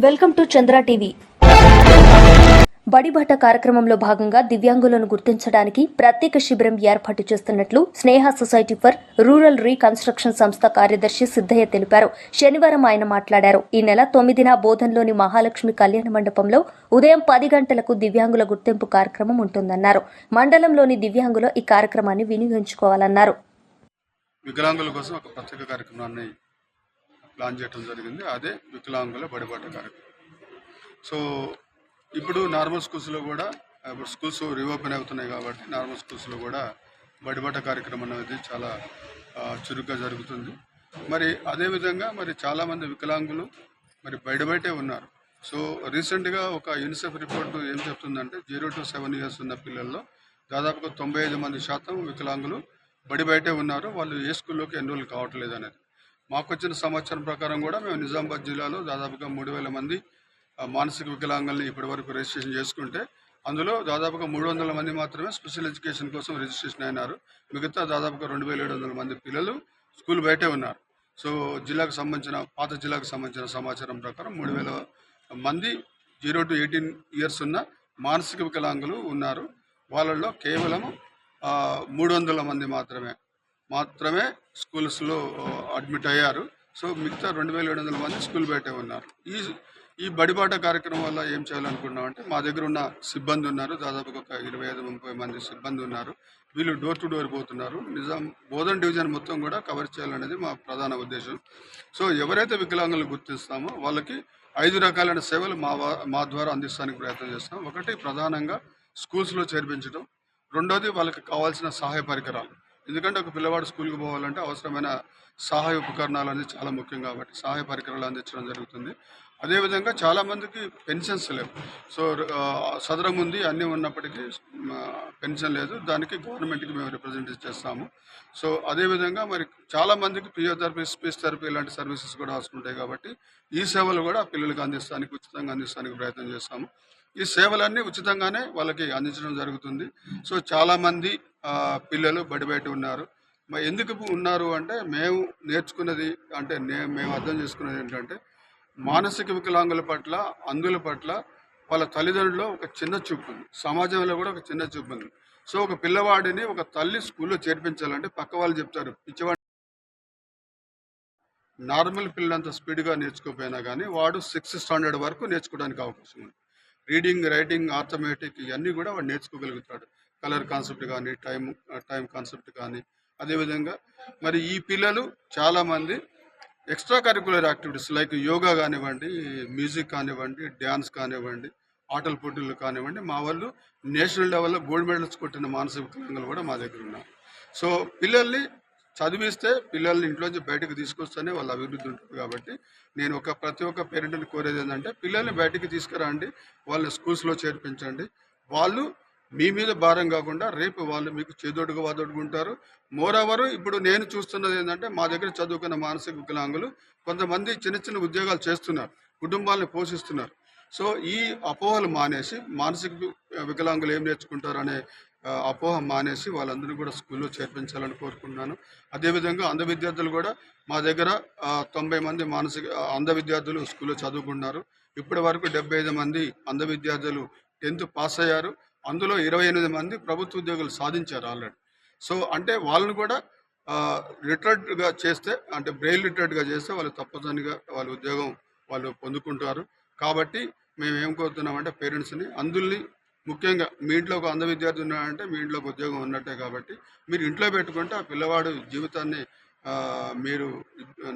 Welcome to Chandra TV. బడిబాట కార్యక్రమంలో భాగంగా దివ్యాంగులను గుర్తించడానికి ప్రత్యేక శిబిరం ఏర్పాటు చేస్తున్నట్లు Sneha society for rural reconstruction సంస్థ కార్యదర్శి సిద్దయ్య తెలిపారు. శనివారం ఆయన మాట్లాడారు. ఈ నెల 9న బోధన్లోని మహాలక్ష్మి కళ్యాణ మండపంలో ఉదయం 10 గంటలకు దివ్యాంగుల గుర్తింపు కార్యక్రమం ఉంటుందన్నారు. మండలంలోని దివ్యాంగులు ఈ కార్యక్రమాన్ని వినియోగించుకోవాలన్నారు. వికలాంగుల కోసం ఒక ప్రత్యేక కార్యక్రమాన్ని ప్లాన్ చేయడం జరిగింది. అదే వికలాంగుల బడిబాట కార్యక్రమం. సో ఇప్పుడు నార్మల్ స్కూల్స్లో కూడా ఇప్పుడు స్కూల్స్ రీఓపెన్ అవుతున్నాయి కాబట్టి నార్మల్ స్కూల్స్లో కూడా బడిబాట కార్యక్రమం అనేది చాలా చురుగ్గా జరుగుతుంది. మరి అదేవిధంగా మరి చాలామంది వికలాంగులు మరి బయటే ఉన్నారు. సో రీసెంట్గా ఒక యూనిసెఫ్ రిపోర్టు ఏం చెప్తుందంటే 0 to 7 years ఉన్న పిల్లల్లో దాదాపుగా 95% వికలాంగులు బయటే ఉన్నారు. వాళ్ళు ఏ స్కూల్లోకి ఎన్రోల్ కావట్లేదు అనేది మాకు వచ్చిన సమాచారం ప్రకారం కూడా మేము నిజామాబాద్ జిల్లాలో దాదాపుగా 3,000 మంది మానసిక వికలాంగుల్ని ఇప్పటి వరకు రిజిస్ట్రేషన్ చేసుకుంటే అందులో దాదాపుగా 300 మంది మాత్రమే స్పెషల్ ఎడ్యుకేషన్ కోసం రిజిస్ట్రేషన్ అయినారు. మిగతా దాదాపుగా 2,700 మంది పిల్లలు స్కూల్ బయటే ఉన్నారు. సో పాత జిల్లాకు సంబంధించిన సమాచారం ప్రకారం 3,000 మంది 0 to 18 years ఉన్న మానసిక వికలాంగులు ఉన్నారు. వాళ్ళల్లో కేవలం 300 మంది మాత్రమే స్కూల్స్లో అడ్మిట్ అయ్యారు. సో మిగతా 2,700 మంది స్కూల్ బయటే ఉన్నారు. ఈ బడిబాట కార్యక్రమం వల్ల ఏం చేయాలనుకున్నామంటే మా దగ్గర ఉన్న సిబ్బంది ఉన్నారు. దాదాపుగా ఒక 25-30 మంది సిబ్బంది ఉన్నారు. వీళ్ళు డోర్ టు డోర్ పోతున్నారు. బోధన్ డివిజన్ మొత్తం కూడా కవర్ చేయాలనేది మా ప్రధాన ఉద్దేశం. సో ఎవరైతే వికలాంగులను గుర్తిస్తామో వాళ్ళకి 5 రకాలైన సేవలు మా ద్వారా అందిస్తానికి ప్రయత్నం చేస్తాం. ఒకటి ప్రధానంగా స్కూల్స్లో చేర్పించడం. రెండోది వాళ్ళకి కావాల్సిన సహాయ పరికరాలు. ఎందుకంటే ఒక పిల్లవాడు స్కూల్కి పోవాలంటే అవసరమైన సహాయ ఉపకరణాలు అనేది చాలా ముఖ్యం కాబట్టి సహాయ పరికరాలు అందించడం జరుగుతుంది. అదేవిధంగా చాలామందికి పెన్షన్స్ లేవు. సో సదరం ఉంది, అన్నీ ఉన్నప్పటికీ పెన్షన్ లేదు. దానికి గవర్నమెంట్కి మేము రిప్రజెంట్ చేస్తాము. సో అదేవిధంగా మరి చాలామందికి ఫిజియోథెరపీ, స్పీచ్ థెరపీ ఇలాంటి సర్వీసెస్ కూడా అవసరం ఉంటాయి కాబట్టి ఈ సేవలు కూడా పిల్లలకు ఉచితంగా అందిస్తానికి ప్రయత్నం చేస్తాము. ఈ సేవలన్నీ ఉచితంగానే వాళ్ళకి అందించడం జరుగుతుంది. సో చాలామంది పిల్లలు బయట ఉన్నారు. మరి ఎందుకు ఉన్నారు అంటే మేము నేర్చుకున్నది అంటే మేము అర్థం చేసుకున్నది ఏంటంటే మానసిక వికలాంగుల పట్ల, అందుల పట్ల వాళ్ళ తల్లిదండ్రులు ఒక చిన్న చూపు ఉంది. సమాజంలో కూడా ఒక చిన్న చూపు ఉంది. సో ఒక పిల్లవాడిని ఒక తల్లి స్కూల్లో చేర్పించాలంటే పక్క వాళ్ళు చెప్తారు పిచ్చివాడు నార్మల్ పిల్లలంత స్పీడ్గా నేర్చుకోపోయినా కానీ వాడు 6th standard వరకు నేర్చుకోవడానికి అవకాశం ఉంది. రీడింగ్, రైటింగ్, ఆర్థమెటిక్ ఇవన్నీ కూడా వాడు నేర్చుకోగలుగుతాడు. కలర్ కాన్సెప్ట్ కానీ, టైం కాన్సెప్ట్ కానీ. అదేవిధంగా మరి ఈ పిల్లలు చాలామంది extra curricular activities like yoga కానివ్వండి, మ్యూజిక్ కానివ్వండి, డ్యాన్స్ కానివ్వండి, ఆటల పోటీలు కానివ్వండి, మా వాళ్ళు నేషనల్ లెవెల్లో గోల్డ్ మెడల్స్ కొట్టిన మానసిక వికలాంగులు కూడా మా దగ్గర ఉన్నారు. సో పిల్లల్ని చదివిస్తే పిల్లల్ని ఇంట్లోంచి బయటకు తీసుకొస్తేనే వాళ్ళ అభివృద్ధి ఉంటుంది కాబట్టి నేను ప్రతి ఒక్క పేరెంట్ని కోరేది ఏంటంటే పిల్లల్ని బయటికి తీసుకురండి, వాళ్ళని స్కూల్స్లో చేర్పించండి. వాళ్ళు మీ మీద భారం కాకుండా రేపు వాళ్ళు మీకు చేదోడుగా వాదోడుకుంటారు. మోరవరు ఇప్పుడు నేను చూస్తున్నది ఏంటంటే మా దగ్గర చదువుకున్న మానసిక వికలాంగులు కొంతమంది చిన్న చిన్న ఉద్యోగాలు చేస్తున్నారు, కుటుంబాలను పోషిస్తున్నారు. సో ఈ అపోహలు మానేసి మానసిక వికలాంగులు ఏం నేర్చుకుంటారు అనే అపోహ మానేసి వాళ్ళందరినీ కూడా స్కూల్లో చేర్పించాలని కోరుకుంటున్నాను. అదేవిధంగా అంధ విద్యార్థులు కూడా మా దగ్గర 90 మంది అంధ విద్యార్థులు స్కూల్లో చదువుకున్నారు. ఇప్పటి వరకు 75 మంది అంధ విద్యార్థులు 10th పాస్ అయ్యారు. అందులో 28 మంది ప్రభుత్వ ఉద్యోగులు సాధించారు ఆల్రెడీ. సో అంటే వాళ్ళని కూడా లిటరేట్గా చేస్తే, అంటే బ్రెయిల్ లిటరేట్గా చేస్తే వాళ్ళు తప్పనిసరిగా వాళ్ళ ఉద్యోగం వాళ్ళు పొందుకుంటారు. కాబట్టి మేము ఏం కోరుతున్నామంటే పేరెంట్స్ని, అందుల్ని ముఖ్యంగా మీ ఇంట్లో ఒక అంధ విద్యార్థి ఉన్నాడంటే మీ ఇంట్లో ఒక ఉద్యోగం ఉన్నట్టే కాబట్టి మీరు ఇంట్లో పెట్టుకుంటే ఆ పిల్లవాడు జీవితాన్ని మీరు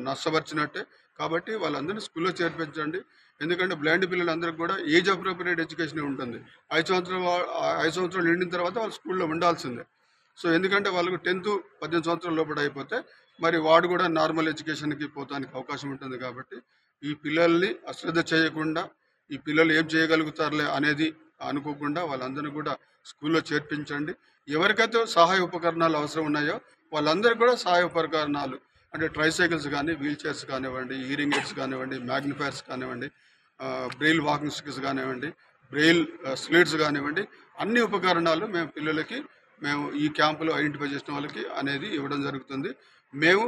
నష్టపరిచినట్టే. కాబట్టి వాళ్ళందరినీ స్కూల్లో చేర్పించండి. ఎందుకంటే బ్లైండ్ పిల్లలందరికీ కూడా ఏజ్ అప్రోప్రియేట్ ఎడ్యుకేషన్ ఉంటుంది. 5 సంవత్సరాలు నిండిన తర్వాత వాళ్ళు స్కూల్లో ఉండాల్సిందే. సో ఎందుకంటే వాళ్ళకు 10th 18 సంవత్సరాల లోపల అయిపోతే మరి వాడు కూడా నార్మల్ ఎడ్యుకేషన్కి పోతానికి అవకాశం ఉంటుంది. కాబట్టి ఈ పిల్లల్ని అశ్రద్ధ చేయకుండా ఈ పిల్లలు ఏం చేయగలుగుతారులే అనేది అనుకోకుండా వాళ్ళందరినీ కూడా స్కూల్లో చేర్పించండి. ఎవరికైతే సహాయ ఉపకరణాలు అవసరం ఉన్నాయో వాళ్ళందరికీ కూడా సహాయ ఉపకరణాలు అంటే ట్రైసైకిల్స్ కానీ, వీల్ చైర్స్ కానివ్వండి, హీరింగ్ ఎయిడ్స్ కానివ్వండి, మ్యాగ్నిఫైర్స్ కానివ్వండి, బ్రెయిల్ వాకింగ్ స్టిక్స్ కానివ్వండి, బ్రెయిల్ స్లేట్స్ కానివ్వండి, అన్ని ఉపకరణాలు మేము ఈ క్యాంపులో ఐడెంటిఫై చేసిన వాళ్ళకి అనేది ఇవ్వడం జరుగుతుంది. మేము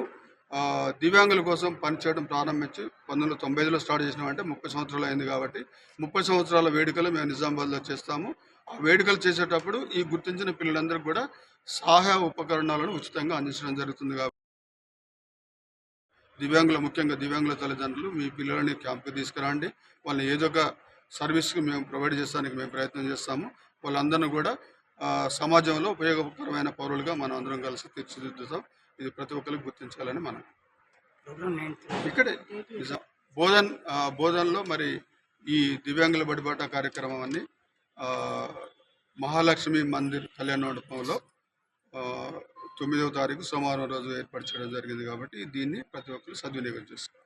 దివ్యాంగుల కోసం పనిచేయడం ప్రారంభించి 1995లో స్టార్ట్ చేసినామంటే 30 సంవత్సరాలు అయింది కాబట్టి 30 సంవత్సరాల వేడుకలు మేము నిజామాబాద్లో చేస్తాము. ఆ వేడుకలు చేసేటప్పుడు ఈ గుర్తించిన పిల్లలందరికీ కూడా సహాయ ఉపకరణాలను ఉచితంగా అందించడం జరుగుతుంది. కాబట్టి ముఖ్యంగా దివ్యాంగుల తల్లిదండ్రులు మీ పిల్లలని క్యాంప్కి తీసుకురండి. వాళ్ళని ఏదో ఒక సర్వీస్కి మేము ప్రొవైడ్ చేస్తానికి మేము ప్రయత్నం చేస్తాము. వాళ్ళందరినీ కూడా సమాజంలో ఉపయోగకరమైన పౌరులుగా మనం అందరం కలిసి తీర్చిదిద్దుతాం. ఇది ప్రతి ఒక్కరికి గుర్తించాలని మనం ఇక్కడే బోధనలో మరి ఈ దివ్యాంగుల బడిబాట కార్యక్రమం అన్ని మహాలక్ష్మి మందిర్ కళ్యాణ మండపంలో 9వ తారీఖు సోమవారం రోజు ఏర్పాటు చేయడం జరిగింది. కాబట్టి దీన్ని ప్రతి ఒక్కరు సద్వినియోగం చేసుకోవాలి.